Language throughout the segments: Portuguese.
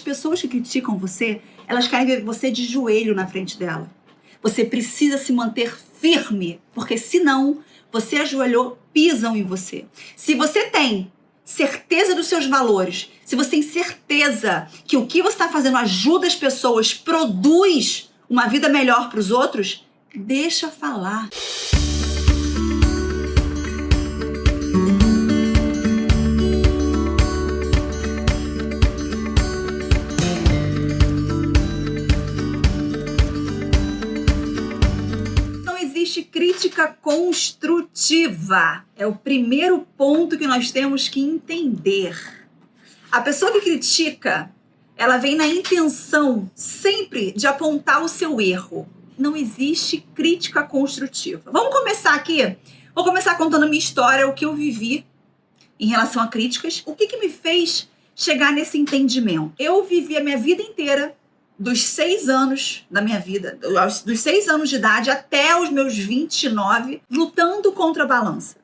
pessoas que criticam você, elas querem ver você de joelho na frente dela. Você precisa se manter firme, porque senão você ajoelhou, pisam em você. Se você tem certeza dos seus valores, se você tem certeza que o que você está fazendo ajuda as pessoas, produz uma vida melhor para os outros, deixa falar. Crítica construtiva é o primeiro ponto que nós temos que entender. A pessoa que critica, ela vem na intenção sempre de apontar o seu erro. Não existe crítica construtiva. Vamos começar aqui? Vou começar contando a minha história, o que eu vivi em relação a críticas. O que me fez chegar nesse entendimento? Eu vivi a minha vida inteira, dos 6 anos da minha vida, dos 6 anos de idade até os meus 29, lutando contra a balança.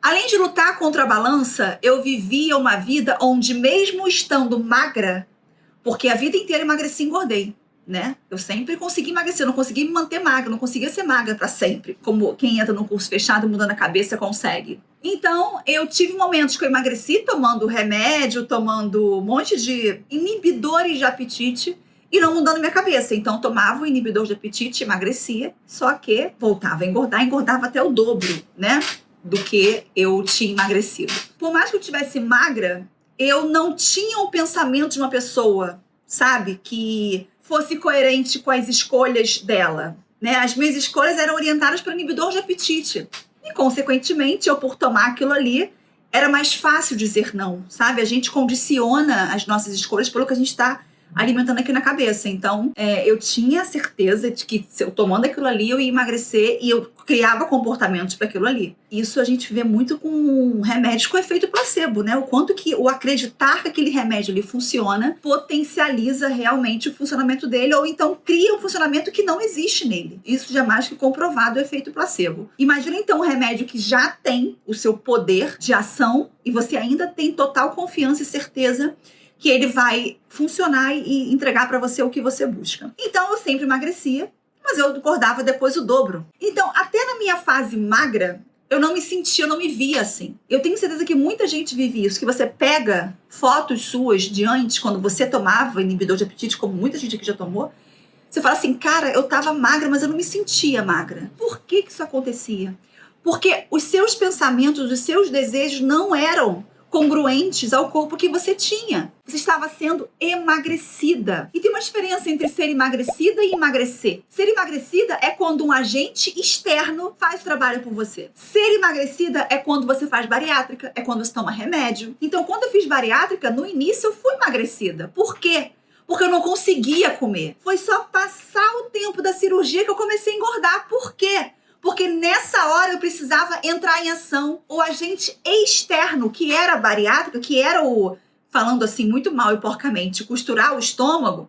Além de lutar contra a balança, eu vivia uma vida onde, mesmo estando magra, porque a vida inteira emagreci e engordei, né? Eu sempre consegui emagrecer, não consegui me manter magra, não conseguia ser magra para sempre, como quem entra no curso fechado mudando a cabeça consegue. Então, eu tive momentos que eu emagreci tomando remédio, tomando um monte de inibidores de apetite, e não mudando minha cabeça. Então, tomava o inibidor de apetite, emagrecia, só que voltava a engordar, engordava até o dobro, né, do que eu tinha emagrecido. Por mais que eu tivesse magra, eu não tinha o pensamento de uma pessoa, sabe, que fosse coerente com as escolhas dela, né? As minhas escolhas eram orientadas para o inibidor de apetite. E, consequentemente, eu, por tomar aquilo ali, era mais fácil dizer não, sabe? A gente condiciona as nossas escolhas pelo que a gente está alimentando aqui na cabeça. Então, eu tinha certeza de que se eu tomando aquilo ali, eu ia emagrecer e eu criava comportamentos para aquilo ali. Isso a gente vê muito com remédios com efeito placebo, né? O quanto que o acreditar que aquele remédio ali funciona potencializa realmente o funcionamento dele, ou então cria um funcionamento que não existe nele. Isso já é mais que comprovado o efeito placebo. Imagina então um remédio que já tem o seu poder de ação e você ainda tem total confiança e certeza que ele vai funcionar e entregar para você o que você busca. Então, eu sempre emagrecia, mas eu engordava depois o dobro. Então, até na minha fase magra, eu não me sentia, eu não me via assim. Eu tenho certeza que muita gente vive isso, que você pega fotos suas de antes, quando você tomava inibidor de apetite, como muita gente aqui já tomou, você fala assim, cara, eu tava magra, mas eu não me sentia magra. Por que isso acontecia? Porque os seus pensamentos, os seus desejos não eram congruentes ao corpo que você tinha. Você estava sendo emagrecida. E tem uma diferença entre ser emagrecida e emagrecer. Ser emagrecida é quando um agente externo faz o trabalho por você. Ser emagrecida é quando você faz bariátrica, é quando você toma remédio. Então, quando eu fiz bariátrica, no início eu fui emagrecida. Por quê? Porque eu não conseguia comer. Foi só passar o tempo da cirurgia que eu comecei a engordar. Por quê? Porque nessa hora eu precisava entrar em ação. O agente externo, que era a bariátrica, que era o, falando assim muito mal e porcamente, costurar o estômago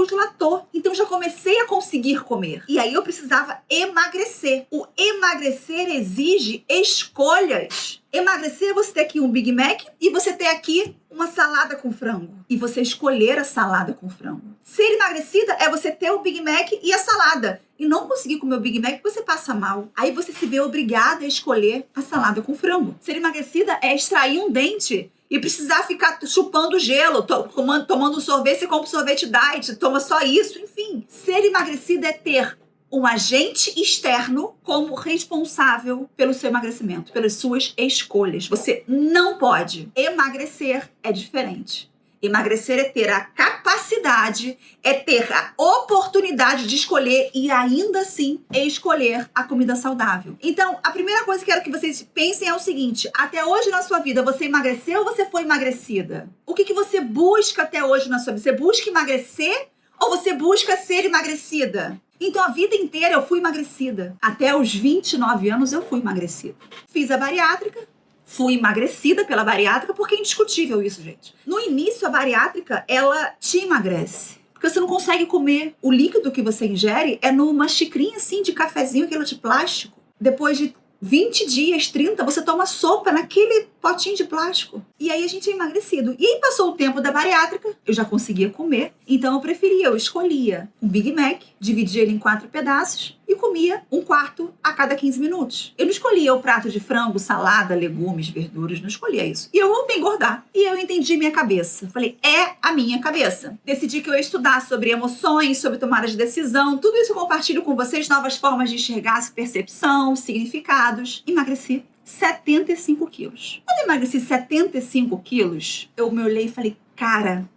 dilatou. Então eu já comecei a conseguir comer. E aí eu precisava emagrecer. O emagrecer exige escolhas. Emagrecer é você ter aqui um Big Mac e você ter aqui uma salada com frango. E você escolher a salada com frango. Ser emagrecida é você ter o Big Mac e a salada. E não conseguir comer o Big Mac porque você passa mal. Aí você se vê obrigada a escolher a salada com frango. Ser emagrecida é extrair um dente e precisar ficar chupando gelo, tomando um sorvete, você compra um sorvete diet, toma só isso, enfim. Ser emagrecida é ter um agente externo como responsável pelo seu emagrecimento, pelas suas escolhas. Você não pode. Emagrecer é diferente. Emagrecer é ter a capacidade, é ter a oportunidade de escolher e ainda assim escolher a comida saudável. Então, a primeira coisa que eu quero que vocês pensem é o seguinte: até hoje na sua vida, você emagreceu ou você foi emagrecida? O que você busca até hoje na sua vida? Você busca emagrecer ou você busca ser emagrecida? Então, a vida inteira eu fui emagrecida. Até os 29 anos eu fui emagrecida. Fiz a bariátrica. Fui emagrecida pela bariátrica, porque é indiscutível isso, gente. No início, a bariátrica, ela te emagrece. Porque você não consegue comer. O líquido que você ingere é numa xicrinha assim de cafezinho, aquilo de plástico. Depois de 20 dias, 30, você toma sopa naquele potinho de plástico. E aí a gente é emagrecido. E aí passou o tempo da bariátrica, eu já conseguia comer, então eu escolhia um Big Mac, dividia ele em 4 pedaços e comia um quarto a cada 15 minutos. Eu não escolhia o prato de frango, salada, legumes, verduras, não escolhia isso. E eu voltei a engordar. E eu entendi minha cabeça. Falei, é a minha cabeça. Decidi que eu ia estudar sobre emoções, sobre tomada de decisão, tudo isso eu compartilho com vocês, novas formas de enxergar percepção, significados. Emagreci 75 quilos. Quando eu emagreci 75 quilos, eu me olhei e falei, cara,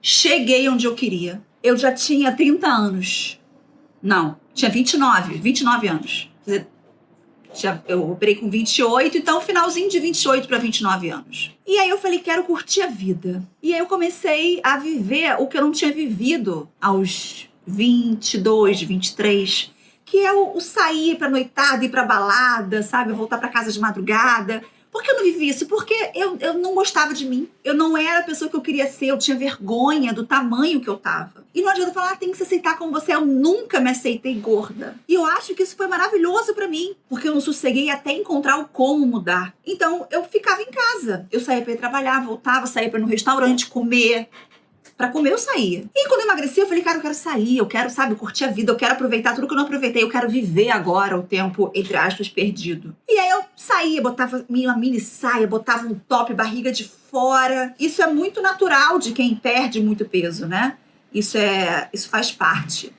cheguei onde eu queria. Eu já tinha 30 anos. Não, tinha 29 anos. Eu operei com 28, então finalzinho de 28 para 29 anos. E aí eu falei, quero curtir a vida. E aí eu comecei a viver o que eu não tinha vivido aos 22, 23, que é o sair pra noitada, ir pra balada, sabe? Voltar pra casa de madrugada. Por que eu não vivi isso? Porque eu não gostava de mim. Eu não era a pessoa que eu queria ser. Eu tinha vergonha do tamanho que eu tava. E não adianta falar, tem que se aceitar como você é. Eu nunca me aceitei gorda. E eu acho que isso foi maravilhoso pra mim. Porque eu não sosseguei até encontrar o como mudar. Então, eu ficava em casa. Eu saía pra ir trabalhar, voltava, saía pra ir no restaurante, comer. Pra comer eu saía. E quando eu emagreci, eu falei, cara, eu quero sair, eu quero, sabe, curtir a vida, eu quero aproveitar tudo que eu não aproveitei, eu quero viver agora o tempo, entre aspas, perdido. E aí eu saía, botava uma mini saia, botava um top, barriga de fora. Isso é muito natural de quem perde muito peso, né? Isso faz parte.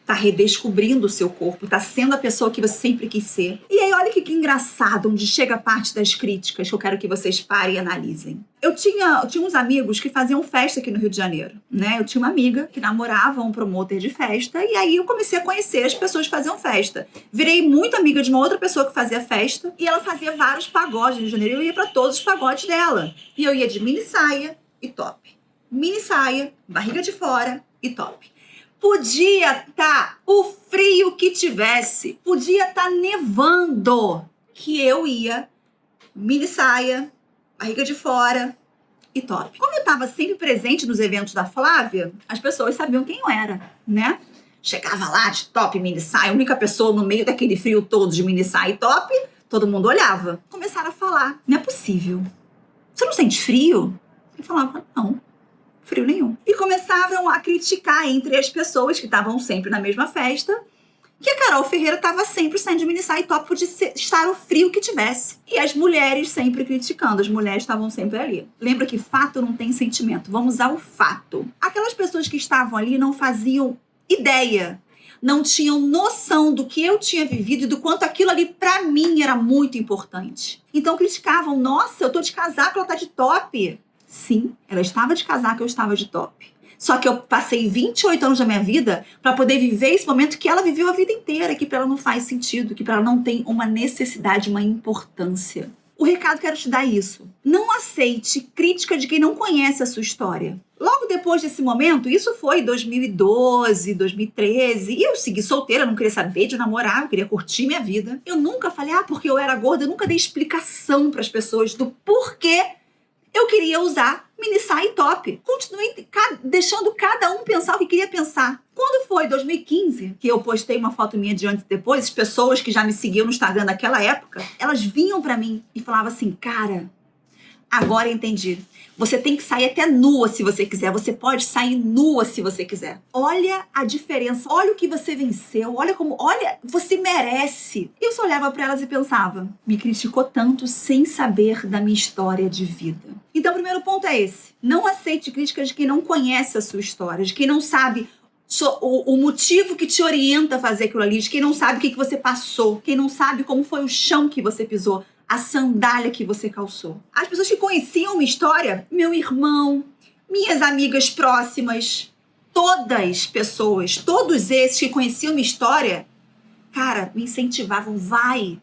Tá redescobrindo o seu corpo, tá sendo a pessoa que você sempre quis ser. E aí, olha que engraçado, onde chega a parte das críticas que eu quero que vocês parem e analisem. Eu tinha uns amigos que faziam festa aqui no Rio de Janeiro, né? Eu tinha uma amiga que namorava um promotor de festa e aí eu comecei a conhecer as pessoas que faziam festa. Virei muito amiga de uma outra pessoa que fazia festa e ela fazia vários pagodes no Rio de Janeiro e eu ia pra todos os pagodes dela. E eu ia de mini saia e top. Mini saia, barriga de fora e top. Podia estar o frio que tivesse, podia estar nevando, que eu ia mini saia, barriga de fora e top. Como eu estava sempre presente nos eventos da Flávia, as pessoas sabiam quem eu era, né? Chegava lá de top, mini saia, a única pessoa no meio daquele frio todo de mini saia e top, todo mundo olhava. Começaram a falar, não é possível. Você não sente frio? Eu falava, não. Frio nenhum. E começaram a criticar entre as pessoas que estavam sempre na mesma festa que a Carol Ferreira estava sempre saindo de mini saia e top, podia estar o frio que tivesse. E as mulheres sempre criticando, as mulheres estavam sempre ali. Lembra que fato não tem sentimento, vamos ao fato. Aquelas pessoas que estavam ali não faziam ideia, não tinham noção do que eu tinha vivido e do quanto aquilo ali pra mim era muito importante. Então criticavam, nossa, eu tô de casaco, ela tá de top. Sim, ela estava de casaco, eu estava de top. Só que eu passei 28 anos da minha vida para poder viver esse momento que ela viveu a vida inteira, que para ela não faz sentido, que para ela não tem uma necessidade, uma importância. O recado que eu quero te dar é isso. Não aceite crítica de quem não conhece a sua história. Logo depois desse momento, isso foi 2012, 2013, e eu segui solteira, não queria saber de namorar, eu queria curtir minha vida. Eu nunca falei, porque eu era gorda, eu nunca dei explicação para as pessoas do porquê eu queria usar mini saia e top. Continuei deixando cada um pensar o que queria pensar. Quando foi 2015, que eu postei uma foto minha de antes e depois, as pessoas que já me seguiam no Instagram naquela época, elas vinham pra mim e falavam assim, cara, agora eu entendi. Você tem que sair até nua se você quiser. Você pode sair nua se você quiser. Olha a diferença. Olha o que você venceu. Olha, você merece. E eu só olhava pra elas e pensava, me criticou tanto sem saber da minha história de vida. Então, o primeiro ponto é esse. Não aceite críticas de quem não conhece a sua história, de quem não sabe o motivo que te orienta a fazer aquilo ali, de quem não sabe o que você passou, quem não sabe como foi o chão que você pisou, a sandália que você calçou. As pessoas que conheciam minha história, meu irmão, minhas amigas próximas, todos esses que conheciam minha história, cara, me incentivavam, vai,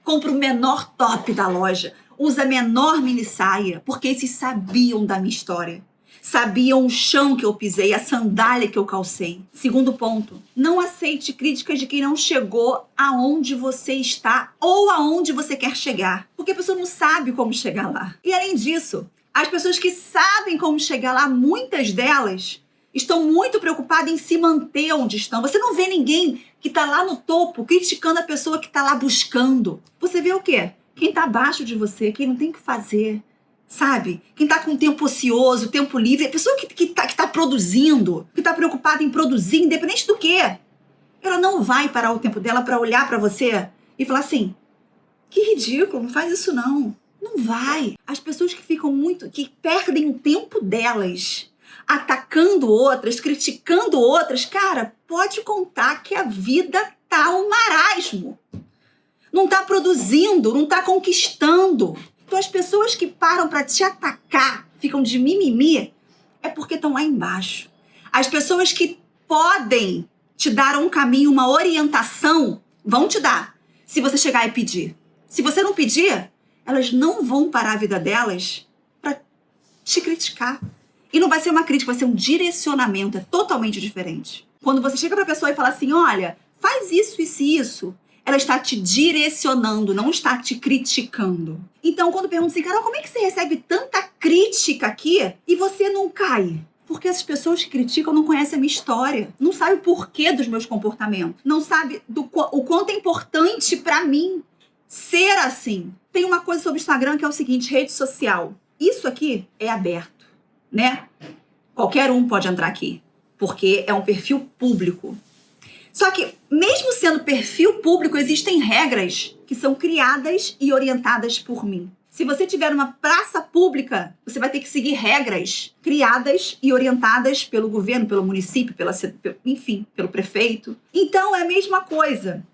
compra o menor top da loja, usa a menor mini saia, porque esses sabiam da minha história. Sabiam o chão que eu pisei, a sandália que eu calcei. Segundo ponto, não aceite críticas de quem não chegou aonde você está ou aonde você quer chegar. Porque a pessoa não sabe como chegar lá. E além disso, as pessoas que sabem como chegar lá, muitas delas estão muito preocupadas em se manter onde estão. Você não vê ninguém que está lá no topo criticando a pessoa que está lá buscando. Você vê o quê? Quem tá abaixo de você, quem não tem o que fazer, sabe? Quem tá com tempo ocioso, tempo livre, a pessoa que tá produzindo, que tá preocupada em produzir, independente do quê, ela não vai parar o tempo dela para olhar para você e falar assim, que ridículo, não faz isso não. Não vai. As pessoas que perdem o tempo delas atacando outras, criticando outras, cara, pode contar que a vida tá um marasmo. Não tá produzindo, não tá conquistando. Então as pessoas que param para te atacar, ficam de mimimi, é porque estão lá embaixo. As pessoas que podem te dar um caminho, uma orientação, vão te dar, se você chegar e pedir. Se você não pedir, elas não vão parar a vida delas para te criticar. E não vai ser uma crítica, vai ser um direcionamento, é totalmente diferente. Quando você chega para a pessoa e fala assim, olha, faz isso, isso e isso, ela está te direcionando, não está te criticando. Então, quando pergunta assim, Carol, como é que você recebe tanta crítica aqui e você não cai? Porque essas pessoas que criticam não conhecem a minha história, não sabem o porquê dos meus comportamentos, não sabem o quanto é importante para mim ser assim. Tem uma coisa sobre o Instagram que é o seguinte, rede social. Isso aqui é aberto, né? Qualquer um pode entrar aqui, porque é um perfil público. Só que, mesmo sendo perfil público, existem regras que são criadas e orientadas por mim. Se você tiver uma praça pública, você vai ter que seguir regras criadas e orientadas pelo governo, pelo município, enfim, pelo prefeito. Então, é a mesma coisa.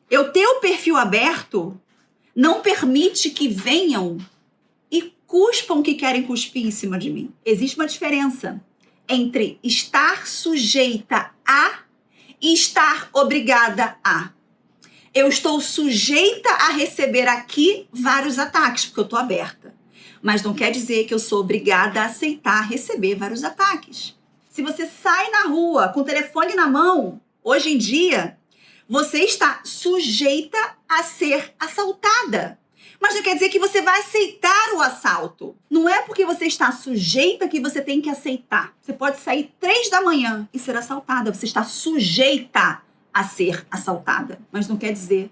Eu ter o perfil aberto não permite que venham e cuspam o que querem cuspir em cima de mim. Existe uma diferença entre estar sujeita a e estar obrigada a. Eu estou sujeita a receber aqui vários ataques, porque eu estou aberta. Mas não quer dizer que eu sou obrigada a aceitar receber vários ataques. Se você sai na rua com o telefone na mão, hoje em dia, você está sujeita a ser assaltada. Mas não quer dizer que você vai aceitar o assalto. Não é porque você está sujeita que você tem que aceitar. Você pode sair 3 da manhã e ser assaltada. Você está sujeita a ser assaltada. Mas não quer dizer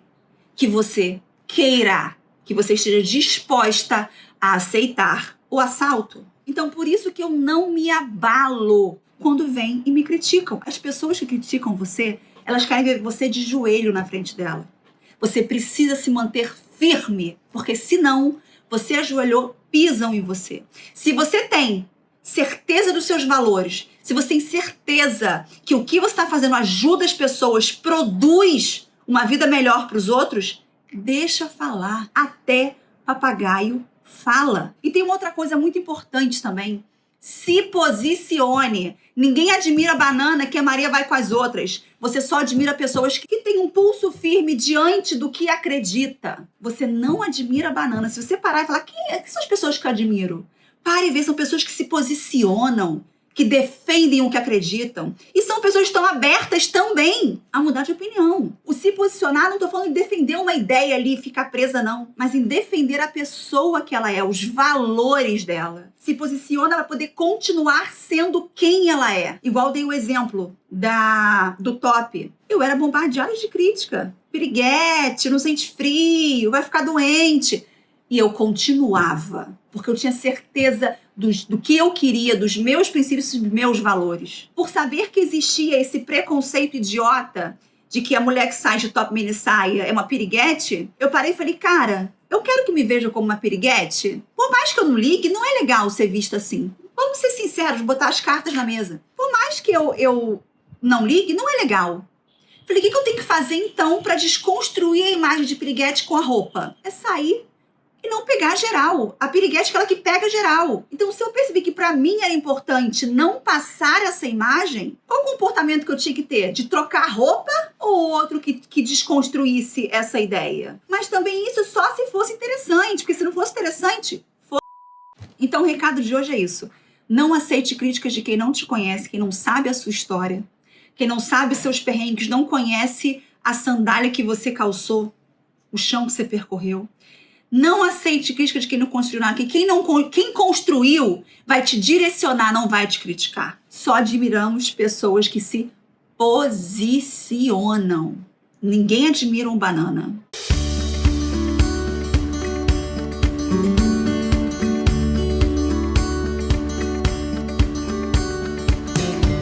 que você queira, que você esteja disposta a aceitar o assalto. Então, por isso que eu não me abalo quando vêm e me criticam. As pessoas que criticam você, elas querem ver você de joelho na frente dela. Você precisa se manter firme, porque senão você ajoelhou, pisam em você. Se você tem certeza dos seus valores, se você tem certeza que o que você está fazendo ajuda as pessoas, produz uma vida melhor para os outros, deixa falar. Até papagaio fala. E tem uma outra coisa muito importante também. Se posicione. Ninguém admira a banana que a Maria vai com as outras. Você só admira pessoas que têm um pulso firme diante do que acredita. Você não admira a banana. Se você parar e falar, quem são as pessoas que eu admiro? Pare e vê, são pessoas que se posicionam, que defendem o que acreditam. E são pessoas que estão abertas também a mudar de opinião. O se posicionar, não estou falando em defender uma ideia ali e ficar presa, não. Mas em defender a pessoa que ela é, os valores dela. Se posiciona para poder continuar sendo quem ela é. Igual dei o exemplo do top. Eu era bombardeada de crítica. Piriguete, não sente frio, vai ficar doente. E eu continuava, porque eu tinha certeza do que eu queria, dos meus princípios e dos meus valores. Por saber que existia esse preconceito idiota de que a mulher que sai de top mini saia é uma piriguete, eu parei e falei, cara, eu quero que me vejam como uma piriguete. Por mais que eu não ligue, não é legal ser vista assim. Vamos ser sinceros, botar as cartas na mesa. Por mais que eu não ligue, não é legal. Falei, o que eu tenho que fazer então para desconstruir a imagem de piriguete com a roupa? É sair e não pegar geral. A piriguete é aquela que pega geral. Então, se eu percebi que para mim era importante não passar essa imagem, qual o comportamento que eu tinha que ter? De trocar roupa ou outro que desconstruísse essa ideia? Mas também isso só se fosse interessante, porque se não fosse interessante, Então, o recado de hoje é isso. Não aceite críticas de quem não te conhece, quem não sabe a sua história, quem não sabe seus perrengues, não conhece a sandália que você calçou, o chão que você percorreu. Não aceite crítica de quem não construiu nada, que quem construiu vai te direcionar, não vai te criticar. Só admiramos pessoas que se posicionam. Ninguém admira um banana.